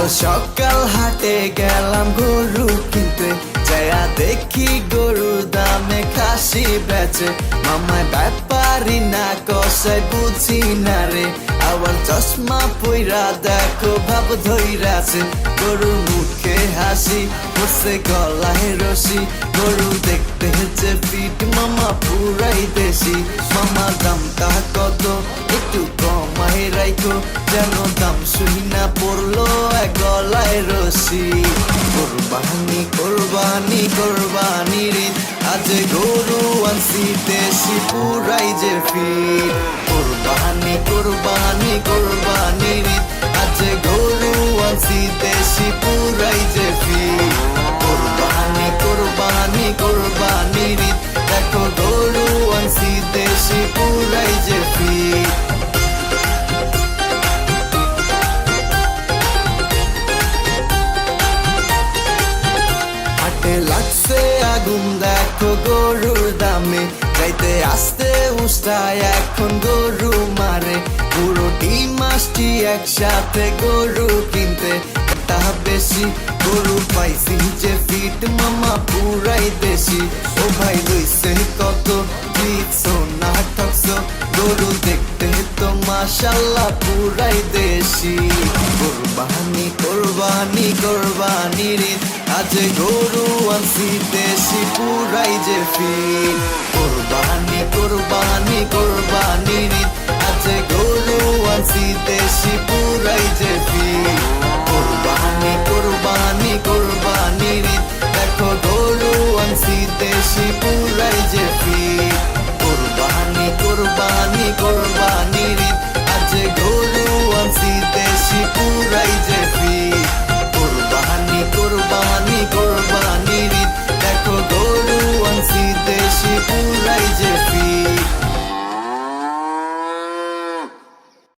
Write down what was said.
সকাল হাটে গেলাম গরু কিনতে, যায়া দেখি গরুর দামে খাসি বেচে। মামায় ব্যাপারি না কষাই বুঝি না রে, আবার চশমা পইরা দেখো ভাব ধইরাছে। গরুর মুখে হাসি, বসে গলায় রশি, গরু দেখতে যে ফিট মামা পুরাই দেশি। মামা দামটা কত একটু কমাই রাইখো, যেন দাম শুই না পড়লো এক গলায় রশি। কোরবানি কোরবানি কোরবানি রে, আজ গরু আনছি দেশি পুরাই যে ফিট। কোরবানি কোরবানি কোরবানি রে, আজ গরু আনছি দেশি পুরাই যে ফিট। কোরবানি কোরবানি কোরবানি রে, দেখো গরু আনছি দেশি পুরাই যে ফিট। লাগছে আগুন দেখো গরুর দামে, যাইতে আসতে উষ্টায় এখন গরু মারে। পুরোটি মাসটি একসাথে গরু কিনতে, তা বেশি গরু পাইছি যে ফিট মামা পুরাই দেশি। ও ভাই লইছে কত দিচ্ছো না ঠকছো, গরু দেখতে তো মাশাল্লাহ পুরাই দেশি। কোরবানি কোরবানি কোরবানি রে, আজ গরু আনছি দেশি পুরাই যে ফিট। কোরবানি কোরবানি কোরবানি রে, আজ গরু আনছি দেশি পুরাই যে ফিট। কোরবানি কোরবানি কোরবানি রে, দেখো গরু আনছি দেশি পুরাই যে ফিট। কোরবানি কোরবানি কোরবানি